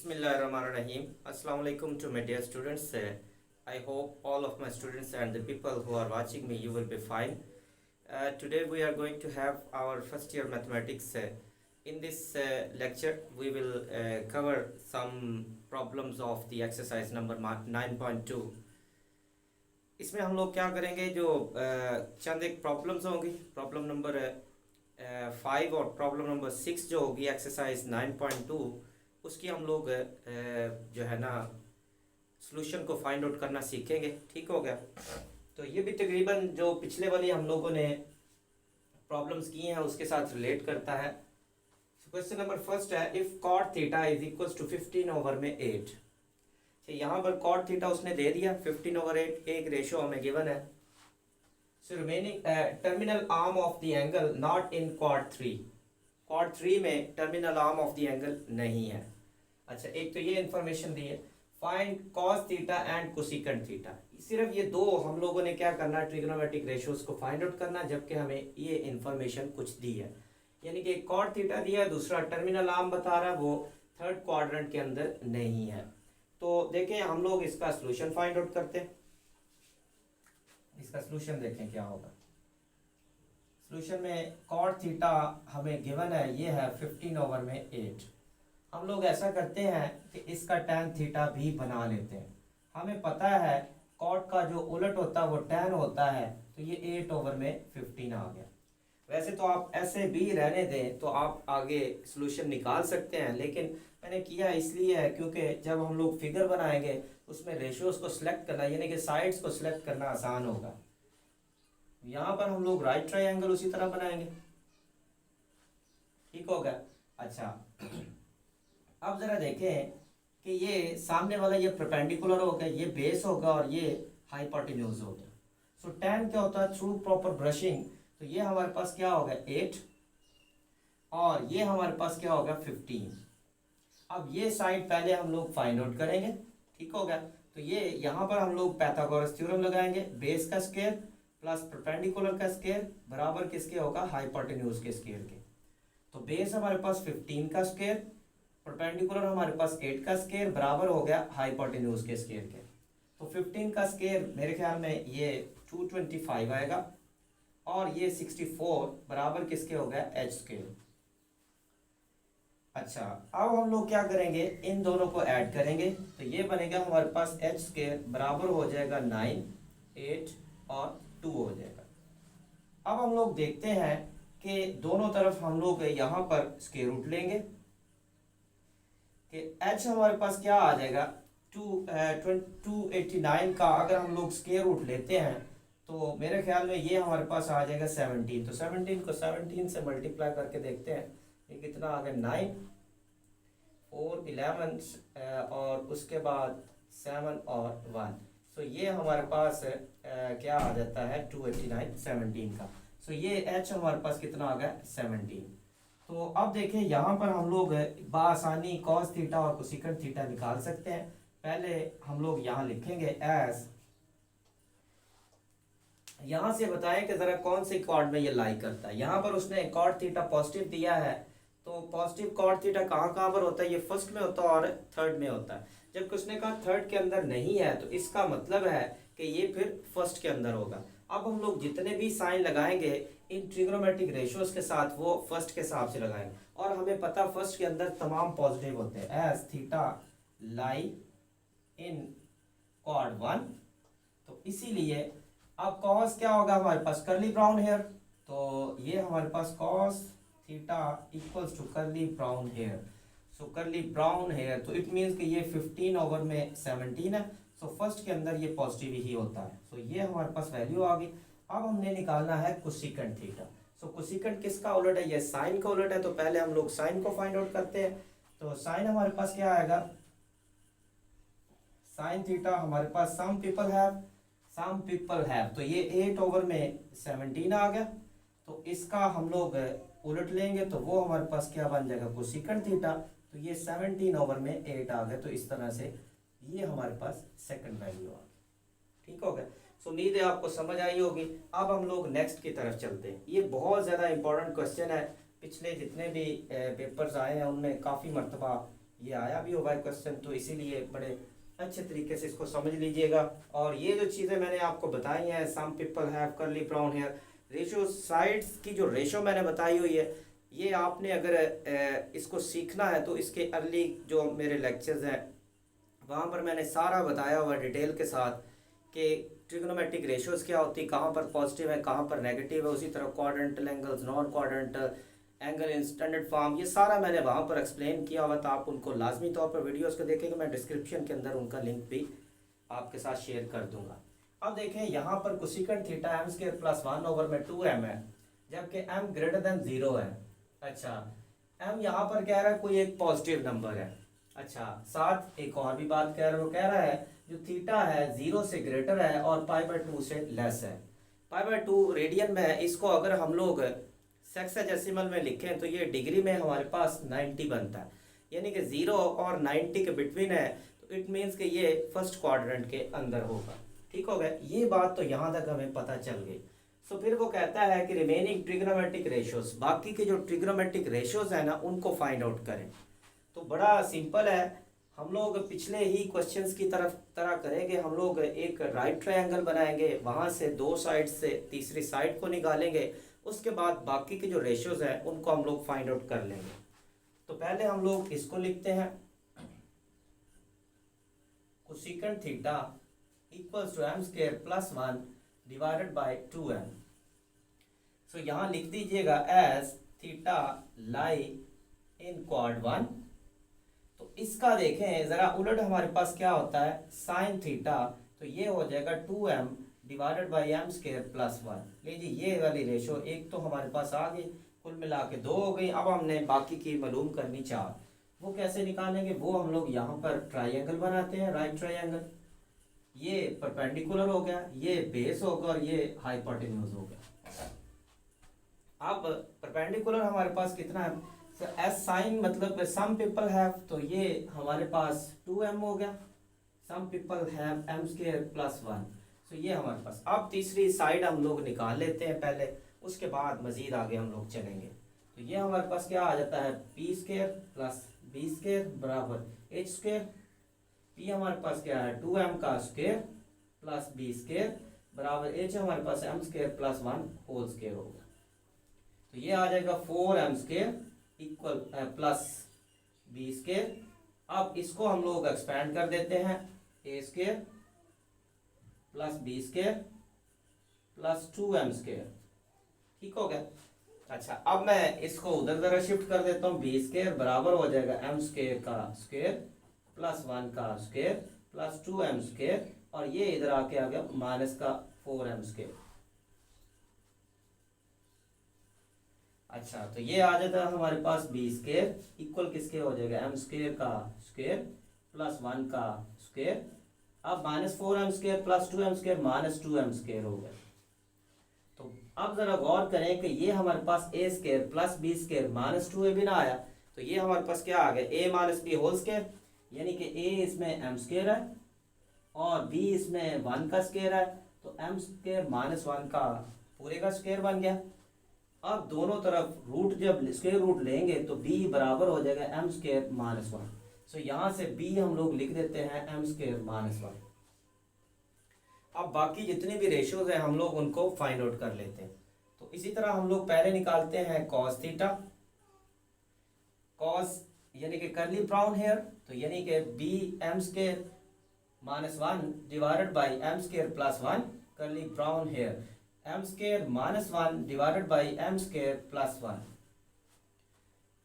Bismillahirrahmanirrahim. Assalamu alaikum to my dear students. I hope all of my students and the people who are watching me, you will be fine. Today we are going to have our first year mathematics. In this lecture, we will cover some problems of the exercise number 9.2. इसमें हम लोग क्या करेंगे, जो चंद एक problems होंगी, problem number 5 और problem number 6 जो होगी एक्सरसाइज 9.2, उसकी हम लोग जो है ना सॉल्यूशन को फाइंड आउट करना सीखेंगे। ठीक हो गया। तो ये भी तकरीबन जो पिछले वाली हम लोगों ने प्रॉब्लम्स की हैं उसके साथ रिलेट करता है। क्वेश्चन नंबर फर्स्ट है, if cot theta is equal to 15/8। यहाँ पर cot थीटा उसने दे दिया 15/8, एक रेशो हमें गिवन है। So remaining terminal arm of the angle not in cot 3 में terminal arm of the angle नहीं है। अच्छा, एक तो ये इंफॉर्मेशन दी है। Find cos theta and cosecant theta. सिर्फ ये दो हम लोगों ने क्या करना है, ट्रिग्नोमेट्रिक रेशियोज को फाइंड आउट करना, जबकि हमें ये इंफॉर्मेशन कुछ दी है। यानी कि cot थीटा दिया है, दूसरा टर्मिनल आर्म बता रहा है, वो थर्ड क्वाड्रेंट के अंदर नहीं है। तो देखें हम लोग इसका सोल्यूशन फाइंड आउट करते हैं। इसका सोल्यूशन देखें क्या होगा। सोल्यूशन में cot थीटा हमें गिवन है, ये है 15/8। हम लोग ऐसा करते हैं कि इसका tan थीटा भी बना लेते हैं। हमें पता है cot का जो उलट होता है वो tan होता है, तो ये 8/15 आ गया। वैसे तो आप ऐसे भी रहने दें तो आप आगे सॉल्यूशन निकाल सकते हैं, लेकिन मैंने किया इसलिए है क्योंकि जब हम लोग फिगर बनाएंगे उसमें रेशियोज को सिलेक्ट करना, यानी कि साइड्स को सिलेक्ट करना आसान होगा। यहाँ पर हम लोग राइट ट्रायंगल उसी तरह बनाएंगे। ठीक होगा। अच्छा, अब जरा देखें कि ये सामने वाला ये परपेंडिकुलर होगा, ये बेस होगा और ये हाइपोटेन्यूज होगा। सो tan क्या होता है, थ्रू प्रॉपर ब्रशिंग, तो ये हमारे पास क्या होगा 8 और ये हमारे पास क्या होगा 15। अब ये साइड पहले हम लोग फाइंड आउट करेंगे। ठीक होगा। तो ये यहाँ पर हम लोग पाइथागोरस थ्योरम लगाएंगे, बेस का स्क्वायर प्लस परपेंडिकुलर का स्क्वायर बराबर किसके होगा, हाइपोटेन्यूज के स्क्वायर के। तो बेस हमारे पास 15 का स्क्वायर, परपेंडिकुलर हमारे पास 8 का स्क्वायर बराबर हो गया हाइपोटेन्यूज के स्क्वायर के। तो 15 का स्क्वायर मेरे ख्याल में ये 225 आएगा और ये 64 बराबर किसके हो गया h स्क्वायर। अच्छा, अब हम लोग क्या करेंगे, इन दोनों को ऐड करेंगे, तो ये बनेगा हमारे पास h स्क्वायर बराबर हो जाएगा 9, 8 और 2 हो जाएगा। अब हम लोग देखते हैं कि दोनों तरफ हम लोग यहाँ पर स्क्वायर रूट लेंगे कि h हमारे पास क्या आ जाएगा 289 का अगर हम लोग स्क्वायर रूट लेते हैं तो मेरे ख्याल में ये हमारे पास आ जाएगा 17। तो 17 को 17 से मल्टीप्लाई करके देखते हैं ये कितना आ गया 9, 4, 11 और उसके बाद 7 और 1। सो ये हमारे पास क्या आ जाता है 289 17 का। सो ये h हमारे पास कितना आ गया 17। तो अब देखें यहाँ पर हम लोग बआसानी cos थीटा और कोसिकेंट थीटा निकाल सकते हैं। पहले हम लोग यहाँ लिखेंगे एज, यहाँ से बताएं कि जरा कौन से कॉर्ड में ये लाई करता है। यहाँ पर उसने cot थीटा पॉजिटिव दिया है, तो पॉजिटिव cot थीटा कहाँ कहाँ पर होता है, ये फर्स्ट में होता है और थर्ड में होता है। जबकि उसने कहा थर्ड के अंदर नहीं है, तो इसका मतलब है कि ये फिर फर्स्ट के अंदर होगा। अब हम लोग जितने भी साइन लगाएंगे इन ट्रिग्नोमेट्रिक रेशियोज के साथ वो फर्स्ट के हिसाब से लगाएंगे, और हमें पता फर्स्ट के अंदर तमाम पॉजिटिव होते हैं। एज थीटा लाई इन cot 1, तो इसीलिए अब cos क्या होगा हमारे पास कर्ली ब्राउन हेयर, तो ये हमारे पास cos theta equals to curly brown hair. So curly brown hair, तो इट मीन्स कि ये 15/17 है। सो फर्स्ट के अंदर ये पॉजिटिव ही होता है। सो ये हमारे पास वैल्यू आ गई। अब हमने निकालना है कोसिकेंट थीटा। सो कोसिकेंट किसका उलट है, ये साइन का उलट है, तो पहले हम लोग साइन को फाइंड आउट करते हैं। तो साइन हमारे पास क्या आएगा, साइन थीटा हमारे पास सम पीपल हैव, तो ये 8/17 आ गया। तो इसका हम लोग उलट लेंगे तो वो हमारे पास क्या बन जाएगा कोसिकेंट थीटा, तो ये 17/8 आ गया। तो इस तरह से ये हमारे पास सेकंड वैल्यू आ गई। ठीक हो गया। सो उम्मीद है आपको समझ आई होगी। अब हम लोग नेक्स्ट की तरफ चलते हैं। ये बहुत ज़्यादा इंपॉर्टेंट क्वेश्चन है, पिछले जितने भी पेपर्स आए हैं उनमें काफ़ी मरतबा ये आया भी होगा क्वेश्चन, तो इसीलिए बड़े अच्छे तरीके से इसको समझ लीजिएगा। और ये जो चीज़ें मैंने आपको बताई हैं, some people have curly brown hair, ratio sides की जो रेशो मैंने बताई हुई है, ये आपने अगर इसको सीखना है तो इसके अर्ली जो मेरे लेक्चर्स हैं वहाँ पर मैंने सारा बताया हुआ डिटेल के साथ कि ट्रिग्नोमेट्रिक रेशियोज क्या होती है, कहाँ पर पॉजिटिव है कहाँ पर नेगेटिव है, उसी तरह quadrantal angles, non quadrantal angle in standard form, ये सारा मैंने वहाँ पर एक्सप्लेन किया हुआ था। आप उनको लाजमी तौर पर वीडियोस को देखेंगे, मैं डिस्क्रिप्शन के अंदर उनका लिंक भी आपके साथ शेयर कर दूंगा। अब देखें यहाँ पर cosecant theta M square plus 1/2m है, जबकि m ग्रेटर देन 0 है। अच्छा, m यहाँ पर कह रहा है कोई एक पॉजिटिव नंबर है। अच्छा, साथ एक और भी बात कह रहा है, वो कह रहा है जो थीटा है 0 से ग्रेटर है और π/2 से लेस है। π/2 रेडियन में है, इसको अगर हम लोग सेक्साडेसिमल में लिखें तो ये डिग्री में हमारे पास 90 बनता है, यानी कि 0 और 90 के बिटवीन है, तो इट मीन्स कि ये फर्स्ट क्वाड्रेंट के अंदर होगा। ठीक हो गया, ये बात तो यहाँ तक हमें पता चल गई। सो फिर वो कहता है कि रिमेनिंग ट्रिग्नोमेट्रिक रेशियोज, बाकी के जो ट्रिग्नोमेट्रिक रेशियोज है ना उनको फाइंड आउट करें। तो बड़ा सिंपल है, हम लोग पिछले ही क्वेश्चंस की तरह करेंगे। हम लोग एक राइट ट्रायंगल बनाएंगे, वहाँ से दो साइड से तीसरी साइड को निकालेंगे, उसके बाद बाकी के जो रेशियोज हैं उनको हम लोग फाइंड आउट कर लेंगे। तो पहले हम लोग इसको लिखते हैं, cosecant theta equals to m square plus 1 divided by 2m। So यहाँ लिख दीजिएगा as theta lie in quad 1। तो इसका देखें जरा उलट हमारे पास क्या होता है, साइन थीटा, तो ये हो जाएगा 2m divided by m square plus 1। लीजिए ये वाली रेशो एक तो हमारे पास आ गई, कुल मिला के 2 हो गई। अब हमने बाकी की मालूम करनी 4, वो कैसे निकालेंगे, वो हम लोग यहाँ पर ट्राइंगल बनाते हैं, राइट ट्राइंगल। ये परपेंडिकुलर हो गया, ये बेस होगा और ये हाइपोटेन्यूज हो गया। अब परपेंडिकुलर हमारे पास कितना है, एस साइन मतलब सम पीपल हैव, तो ये हमारे पास 2m हो गया, some people have m square plus 1। तो ये हमारे पास, अब तीसरी साइड हम लोग निकाल लेते हैं पहले, उसके बाद मजीद आगे हम लोग चलेंगे। तो ये हमारे पास क्या आ जाता है, p square plus b square बराबर h स्क्वायर। p हमारे पास क्या है 2m का स्क्वायर प्लस b स्क्वायर बराबर h हमारे पास m square plus 1 whole square होगा। तो ये आ जाएगा 4m square equal plus b square. अब इसको हम लोग एक्सपेंड कर देते हैं, a square plus b square plus 2m square. ठीक हो गया। अच्छा, अब मैं इसको उधर जरा शिफ्ट कर देता हूँ, b स्क्वायर बराबर हो जाएगा m स्क्वायर का स्क्वायर प्लस 1 का स्क्वायर प्लस 2m स्क्वायर, और ये इधर आके आ गया माइनस का 4m स्क्वायर। अच्छा, तो ये आ जाता है हमारे पास b स्क्वायर इक्वल किसके हो जाएगा, m स्क्वायर का स्क्वायर प्लस 1 का स्क्वायर। अब minus 4m square plus 2m square minus 2m square हो गया। तो अब जरा गौर करें कि ये हमारे पास a square plus b square minus 2ab ना आया, तो ये हमारे पास क्या आ गया, a minus b whole square, यानी कि a इसमें m स्क्वायर है और b इसमें 1 का स्क्वायर है, तो m स्क्वायर माइनस 1 का पूरे का स्क्वायर बन गया। अब दोनों तरफ रूट जब स्क्वायर रूट लेंगे तो b बराबर हो जाएगा m स्क्वायर माइनस 1। सो यहाँ से b हम लोग लिख देते हैं m स्क्वायर माइनस 1। अब बाकी जितने भी रेशियोज हैं हम लोग उनको फाइंड आउट कर लेते हैं। तो इसी तरह हम लोग पहले निकालते हैं कॉस थीटा, कॉस यानी कि कर्ली ब्राउन हेयर, तो यानी कि b m square minus 1 divided by m square plus 1 curly brown hair, m square minus 1 divided by m square plus 1।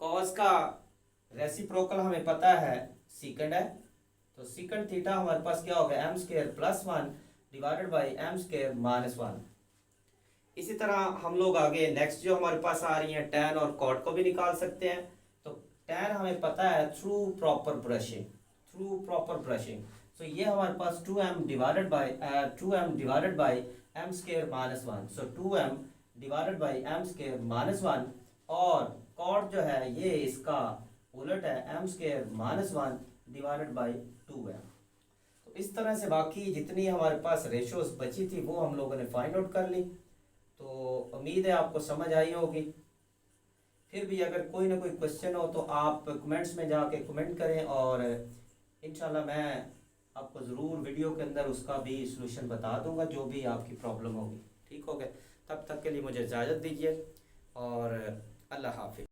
Cos का रेसिप्रोकल हमें पता है सीकेंड है, तो सीकेंड थीटा हमारे पास क्या होगा, m square plus 1 divided by m square minus 1। इसी तरह हम लोग आगे नेक्स्ट जो हमारे पास आ रही है tan और cot को भी निकाल सकते हैं। तो tan हमें पता है through proper brushing, through proper brushing. So ये हमारे पास 2m divided by m square minus 1, so 2m divided by m square minus 1, और cot जो है ये इसका उलट है m square minus 1 divided by 2m। तो इस तरह से बाकी जितनी हमारे पास रेशियोज बची थी वो हम लोगों ने फाइंड आउट कर ली। तो उम्मीद है आपको समझ आई होगी। फिर भी अगर कोई ना कोई क्वेश्चन हो तो आप कमेंट्स में जाके कमेंट करें, और इंशाल्लाह मैं आपको ज़रूर वीडियो के अंदर उसका भी सलूशन बता दूंगा, जो भी आपकी प्रॉब्लम होगी। ठीक हो गया? तब तक के लिए मुझे इजाज़त दीजिए और अल्लाह हाफिज़।